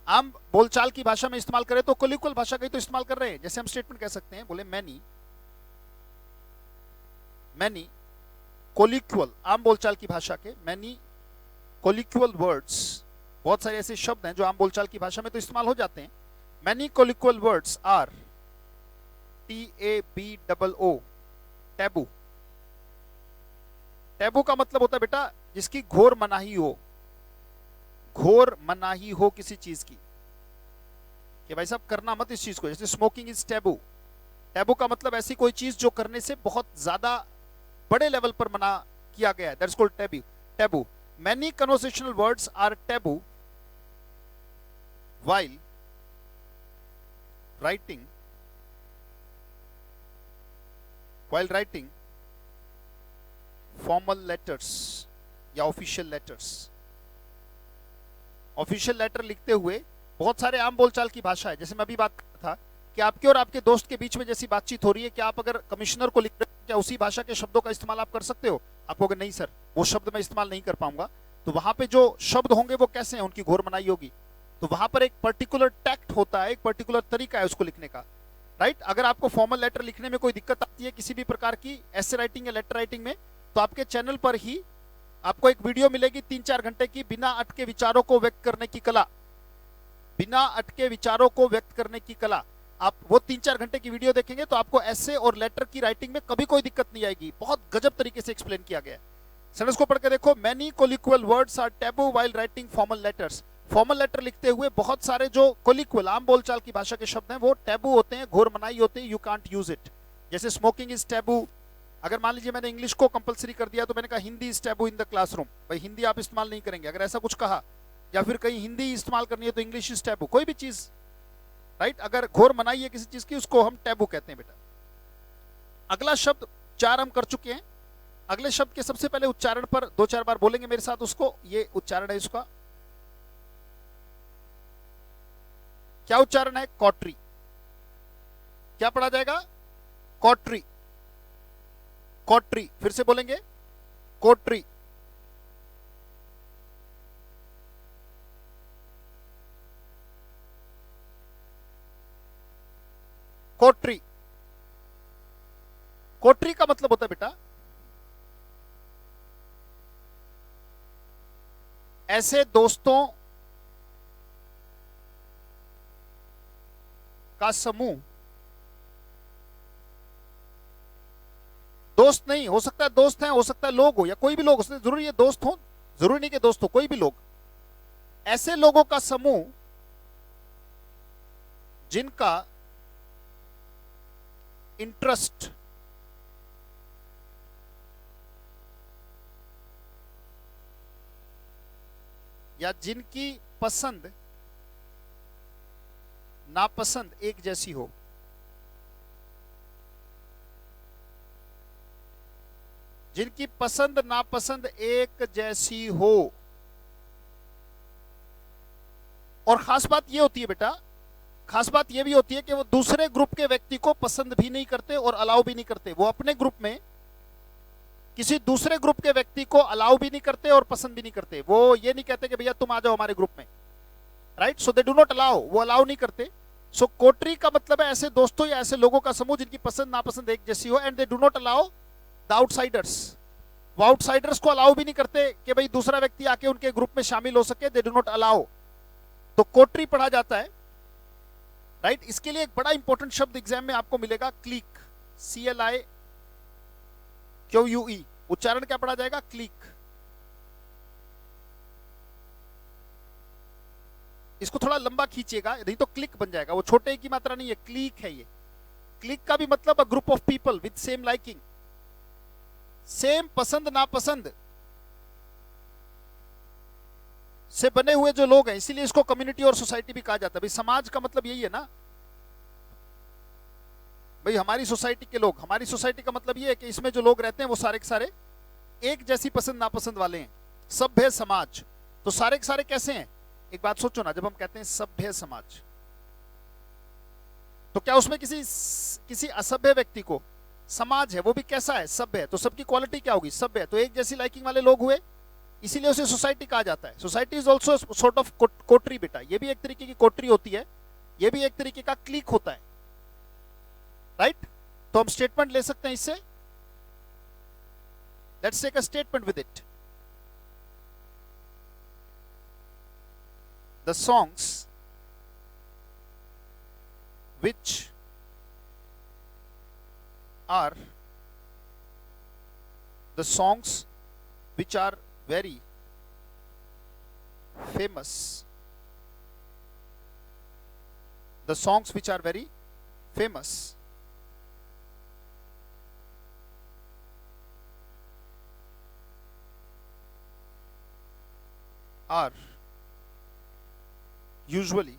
आम बोलचाल की भाषा में इस्तेमाल करें तो कोलिक्वल भाषा का ही तो इस्तेमाल कर रहे हैं। जैसे हम स्टेटमेंट कह सकते हैं, बोले मैनी, मैनी कोलिक्वल, आम बोलचाल की भाषा के मैनी कोलिक्वल वर्ड्स, बहुत सारे ऐसे शब्द हैं जो आम बोलचाल की भाषा में तो इस्तेमाल हो जाते हैं। Many colloquial words are TABOO, taboo. Taboo का मतलब होता है बेटा जिसकी घोर मनाही हो, घोर मनाही हो किसी चीज की, कि भाई साहब करना मत इस चीज को। जैसे स्मोकिंग इज टैबू, टैबू का मतलब ऐसी कोई चीज जो करने से बहुत ज्यादा बड़े लेवल पर मना किया गया है, that's called taboo, taboo. Many conversational words are taboo while writing, while writing formal letters या official letters, ऑफिशियल लेटर लिखते हुए बहुत सारे आम बोलचाल की भाषा है। जैसे मैं अभी बात कर रहा था कि आपके और आपके दोस्त के बीच में जैसी बातचीत हो रही है, क्या आप अगर कमिश्नर को लिख रहे हैं, क्या उसी भाषा के शब्दों का इस्तेमाल आप कर सकते हो? आप कहोगे नहीं सर, वो शब्द मैं इस्तेमाल नहीं कर पाऊंगा। तो वहां पे जो शब्द होंगे वो कैसे हैं, उनकी घोर मनाही होगी। तो वहां पर एक पर्टिकुलर टैक्ट होता है, एक पर्टिकुलर तरीका है उसको लिखने का, राइट। अगर आपको फॉर्मल लेटर लिखने में कोई दिक्कत आती है किसी भी प्रकार की एसे राइटिंग या लेटर राइटिंग में, तो आपके चैनल पर ही आपको एक वीडियो मिलेगी 3-4 घंटे की, बिना अटके विचारों को व्यक्त करने की कला। बिना अटके विचारों को व्यक्त करने की कला। आप वो 3-4 घंटे की वीडियो देखेंगे तो आपको ऐसे और लेटर की राइटिंग में कभी कोई दिक्कत नहीं आएगी। बहुत गजब तरीके से एक्सप्लेन किया गया है। सेंटेंस को पढ़ के देखो, many colloquial words are taboo while writing formal letters. Formal letter लिखते हुए बहुत सारे जो कोलिक्वल आम बोलचाल की भाषा के शब्द हैं वो टैबू होते हैं, घोर मनाही होते हैं, यू कांट यूज इट। जैसे स्मोकिंग इज टैबू। अगर मान लीजिए मैंने इंग्लिश को कंपलसरी कर दिया तो मैंने कहा Hindi is taboo in the classroom, भाई हिंदी आप इस्तेमाल नहीं करेंगे, अगर ऐसा कुछ कहा। या फिर कहीं हिंदी इस्तेमाल करनी है तो इंग्लिश इज टैबू, कोई भी चीज, राइट। अगर घोर मनाही है किसी चीज की, उसको हम टैबू कहते हैं बेटा। अगला शब्द 4 हम कर चुके हैं। अगले शब्द के सबसे पहले उच्चारण पर 2-4 बार बोलेंगे मेरे साथ उसको। ये उच्चारण है इसका, क्या उच्चारण है? कॉटरी। क्या पढ़ा जाएगा? कॉटरी। कॉटरी, फिर से बोलेंगे, कोटरी। कोटरी। कोटरी का मतलब होता है बेटा ऐसे दोस्तों का समूह। दोस्त नहीं हो सकता है, दोस्त हैं, हो सकता है लोग हो या कोई भी लोग, जरूरी है दोस्त हो, जरूरी नहीं कि दोस्त हो, कोई भी लोग। ऐसे लोगों का समूह जिनका इंटरेस्ट या जिनकी पसंद नापसंद एक जैसी हो। जिनकी पसंद नापसंद एक जैसी हो। और खास बात यह होती है बेटा, खास बात यह भी होती है कि वो दूसरे ग्रुप के व्यक्ति को पसंद भी नहीं करते और अलाउ भी नहीं करते। वो अपने ग्रुप में किसी दूसरे ग्रुप के व्यक्ति को अलाउ भी नहीं करते और पसंद भी नहीं करते। वो ये नहीं कहते कि भैया तुम आ जाओ हमारे ग्रुप में, right. So they do not allow, वो अलाउ नहीं करते। सो कोटरी का मतलब है ऐसे दोस्तों या ऐसे लोगों का समूह जिनकी पसंद नापसंद एक जैसी हो। And they do not allow the outsiders. वो आउटसाइडर्स को अलाउ भी नहीं करते कि भाई दूसरा व्यक्ति आके उनके ग्रुप में शामिल हो सके। They do not allow. तो कोटरी पढ़ा जाता है, राइट। इसके लिए एक बड़ा इंपॉर्टेंट शब्द एग्जाम में आपको मिलेगा, क्लीक। CLIQUE। उच्चारण क्या पढ़ा जाएगा? क्लीक। इसको थोड़ा लंबा खींचिएगा नहीं तो क्लिक बन जाएगा। वो छोटे की मात्रा नहीं है, क्लीक है ये। क्लिक का भी मतलब a group of people with same liking, same पसंद नापसंद से बने हुए जो लोग हैं, इसीलिए इसको कम्युनिटी और सोसाइटी भी कहा जाता है। भाई समाज का मतलब यही है ना, भाई हमारी सोसाइटी के लोग। हमारी सोसाइटी का मतलब ये है कि इसमें जो लोग रहते हैं वो सारे के सारे एक जैसी पसंद नापसंद वाले हैं। सभ्य समाज। तो सारे के सारे कैसे हैं? एक बात सोचो ना, जब हम कहते हैं सभ्य समाज तो क्या उसमें किसी असभ्य व्यक्ति को, समाज है वो भी कैसा है? सभ्य है। तो सबकी क्वालिटी क्या होगी? सभ्य है। तो एक जैसी लाइकिंग वाले लोग हुए, इसीलिए उसे सोसाइटी कहा जाता है। Society is also sort of coterie बेटा। ये भी एक तरीके की कोटरी होती है, ये भी एक तरीके का क्लिक होता है, राइट। तो हम स्टेटमेंट ले सकते हैं इससे। Let's take a statement with it. The songs which are very famous, the songs which are very famous are usually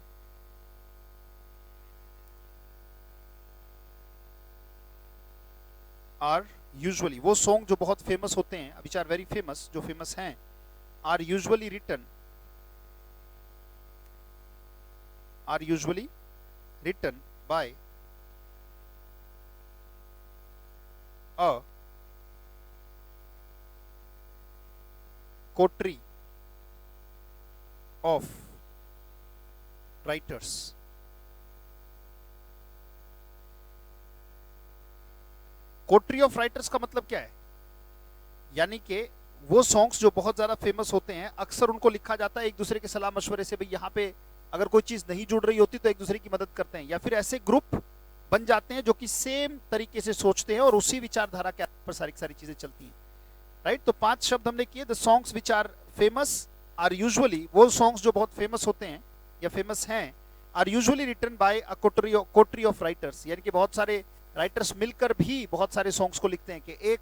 वो सॉन्ग जो बहुत फेमस होते हैं, विच आर वेरी फेमस, जो फेमस हैं, are usually written, are usually written by a coterie of writers. Coterie of writers का मतलब क्या है? यानी कि वो सॉन्ग्स जो बहुत ज्यादा फेमस होते हैं, अक्सर उनको लिखा जाता है एक दूसरे के सलाह मशवरे से, भाई यहाँ पे अगर कोई चीज नहीं जुड़ रही होती तो एक दूसरे की मदद करते हैं, या फिर ऐसे ग्रुप बन जाते हैं जो कि सेम तरीके से सोचते हैं और उसी विचारधारा के आधार पर सारी चीजें चलती हैं, राइट? तो 5 शब्द हमने किए। The songs which are famous are usually, वो सॉन्ग्स जो बहुत फेमस होते हैं या फेमस हैं, are usually written by a coterie of writers, यानी कि बहुत सारे राइटर्स मिलकर भी बहुत सारे सॉन्ग्स को लिखते हैं कि एक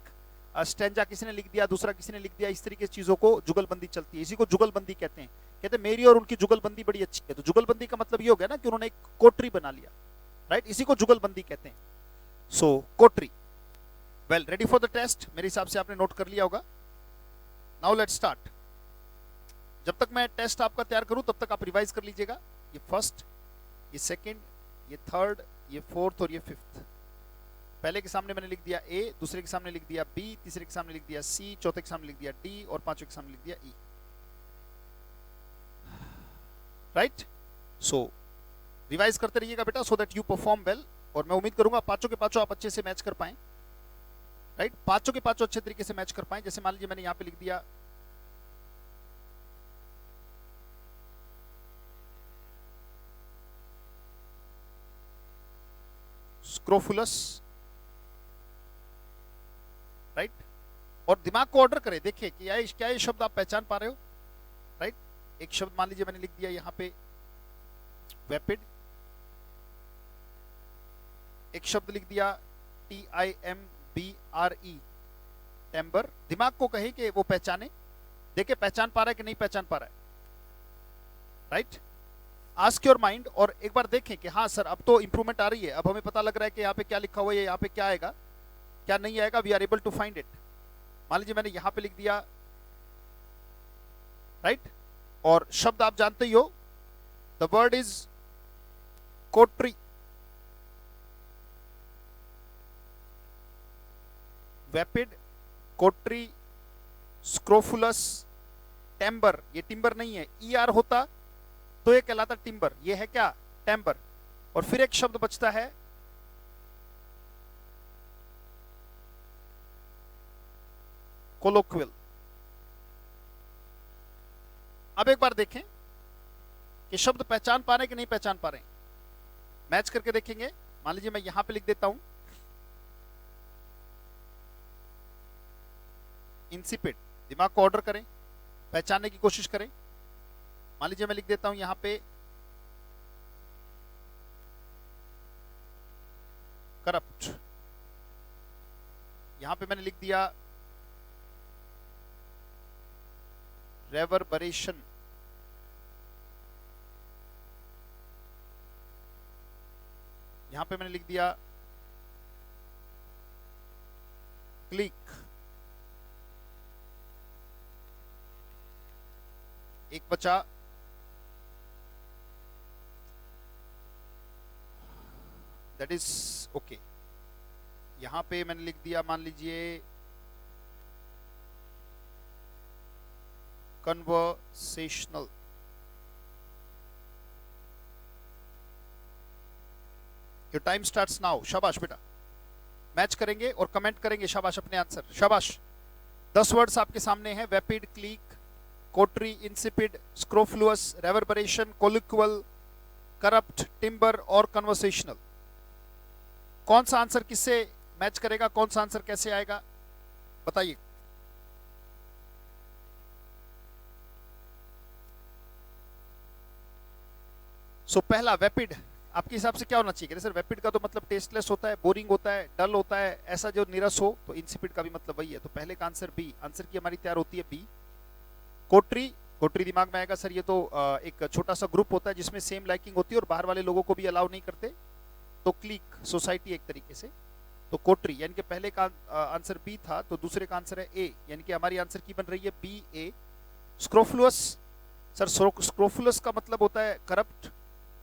स्टैंजा किसी ने लिख दिया, दूसरा किसी ने लिख दिया, इस तरीके की चीजों को जुगलबंदी चलती है। इसी को जुगलबंदी कहते हैं। कहते हैं मेरी और उनकी जुगलबंदी बड़ी अच्छी है, तो जुगलबंदी का मतलब ये हो गया ना कि उन्होंने एक कोटरी बना लिया, राइट? इसी को जुगलबंदी कहते हैं। So coterie. Well, ready for the test? मेरे हिसाब से आपने नोट कर लिया होगा। Now let's start. जब तक मैं टेस्ट आपका तैयार करूं तब तक आप रिवाइज कर लीजिएगा। ये फर्स्ट, ये सेकंड, ये थर्ड, ये फोर्थ और ये फिफ्थ। पहले के सामने मैंने लिख दिया ए, दूसरे के सामने लिख दिया बी, तीसरे के सामने लिख दिया सी, चौथे के सामने लिख दिया डी और पांचवें के सामने लिख दिया ई, राइट? सो रिवाइज करते रहिएगा बेटा, so that you perform well. और मैं उम्मीद करूंगा पांचों के पांचों आप अच्छे से मैच कर पाएं, राइट? पांचों के पांचों अच्छे तरीके से मैच कर पाएं। जैसे मान लीजिए मैंने यहां पे लिख दिया स्क्रोफुलस, राइट? और दिमाग को ऑर्डर करें, देखिए कि क्या ये शब्द आप पहचान पा रहे हो, राइट? एक शब्द मान लीजिए मैंने लिख दिया यहां पे वेपिड, एक शब्द लिख दिया TIMBRE, टेम्बर। दिमाग को कहे कि वो पहचाने, देखे पहचान पा रहा है कि नहीं पहचान पा रहा है, राइट? आस्क योर माइंड और एक बार देखें कि हाँ सर अब तो इंप्रूवमेंट आ रही है, अब हमें पता लग रहा है कि यहाँ पे क्या लिखा हुआ है, यहाँ पे क्या आएगा क्या नहीं आएगा। We are able to find it. मान लीजिए मैंने यहां पे लिख दिया, राइट? और शब्द आप जानते ही हो, द वर्ड इज कोटरी, वेपिड, कोटरी, स्क्रोफुलस, टेम्बर। ये टिम्बर नहीं है, ER होता तो ये कहलाता टिम्बर, ये है क्या? टेम्बर। और फिर एक शब्द बचता है कोलोक्वियल। अब एक बार देखें कि शब्द पहचान पा रहे कि नहीं पहचान पा रहे, मैच करके देखेंगे। मान लीजिए मैं यहां पे लिख देता हूं इंसिपिड, दिमाग को ऑर्डर करें, पहचानने की कोशिश करें। मान लीजिए मैं लिख देता हूं यहां पे करप्ट, यहां पे मैंने लिख दिया रेवरबरेशन, यहां पे मैंने लिख दिया क्लिक, एक बचा दैट इज ओके। यहां पे मैंने लिख दिया मान लीजिए conversational, your time starts now. शाबाश बेटा, मैच करेंगे और कमेंट करेंगे शाबाश अपने आंसर, शाबाश। 10 वर्ड्स आपके सामने हैं, वेपिड, क्लीक, कोटरी, इंसिपिड, स्क्रोफ्लुअस, रेवरबरेशन, कोलिक्वल, करप्ट, टिम्बर और कन्वर्सेशनल। कौन सा आंसर किससे मैच करेगा, कौन सा आंसर कैसे आएगा बताइए। सो पहला वेपिड आपके हिसाब से क्या होना चाहिए? सर वेपिड का तो मतलब टेस्टलेस होता है, बोरिंग होता है, डल होता है, ऐसा जो निरस हो, तो इंसिपिड का भी मतलब वही है। तो पहले का आंसर बी, आंसर की हमारी तैयार होती है बी। कोटरी, कोटरी दिमाग में आएगा सर ये तो एक छोटा सा ग्रुप होता है जिसमें सेम लाइकिंग होती है और बाहर वाले लोगों को भी अलाउ नहीं करते। तो क्लिक, सोसाइटी एक तरीके से। तो कोटरी यानी कि पहले का आंसर बी था, तो दूसरे का आंसर है ए, यानी कि हमारी आंसर की बन रही है बी ए। स्क्रोफुलस, सर स्क्रोफुलस का मतलब होता है करप्ट,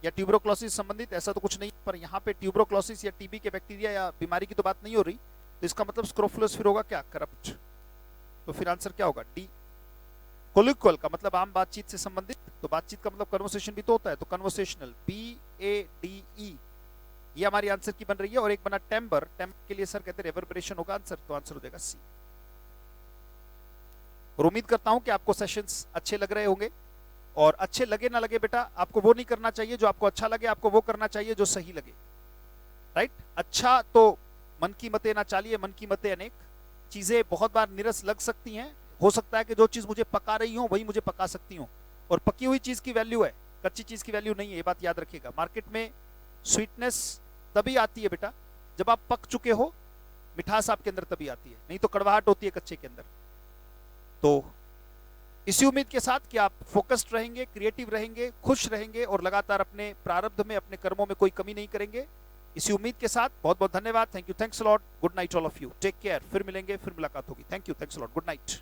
या ट्यूबरोक्लोसिस संबंधित, ऐसा तो कुछ नहीं, पर यहाँ पे ट्यूबरोक्लोसिस या टीबी के बैक्टीरिया या बीमारी की तो बात नहीं हो रही, तो इसका मतलब स्क्रोफुलस फिर होगा क्या, करप्ट। तो फिर आंसर क्या होगा, डी। कोलिक्वल का मतलब आम बातचीत से संबंधित, तो बातचीत का मतलब कन्वर्सेशन भी तो होता है, तो कन्वर्सेशनल, BADE, ये हमारी आंसर की बन रही है। और एक बना टेम्बर, टेम्बर के लिए सर कहते हैं रेवर्बरेशन होगा आंसर, तो आंसर हो जाएगा सी। और उम्मीद करता हूं कि आपको सेशंस अच्छे लग रहे होंगे, और अच्छे लगे ना लगे बेटा, आपको वो नहीं करना चाहिए जो आपको अच्छा लगे, आपको वो करना चाहिए जो सही लगे, राइट। अच्छा तो मन की मतें ना चालिए, मन की मतें अनेक, चीजें बहुत बार निरस लग सकती हैं, हो सकता है कि जो चीज मुझे पका रही हो वही मुझे पका सकती हो, और पकी हुई चीज की वैल्यू है, कच्ची चीज की वैल्यू नहीं है, ये बात याद रखिएगा। मार्केट में स्वीटनेस तभी आती है बेटा जब आप पक चुके हो, मिठास आपके अंदर तभी आती है, नहीं तो कड़वाहट होती है कच्चे के अंदर। तो इसी उम्मीद के साथ कि आप फोकस्ड रहेंगे, क्रिएटिव रहेंगे, खुश रहेंगे, और लगातार अपने प्रारब्ध में, अपने कर्मों में कोई कमी नहीं करेंगे, इसी उम्मीद के साथ बहुत बहुत धन्यवाद। Thank you, thanks a lot, good night all of you, take care, फिर मिलेंगे, फिर मुलाकात होगी। Thank you, thanks a lot, good night.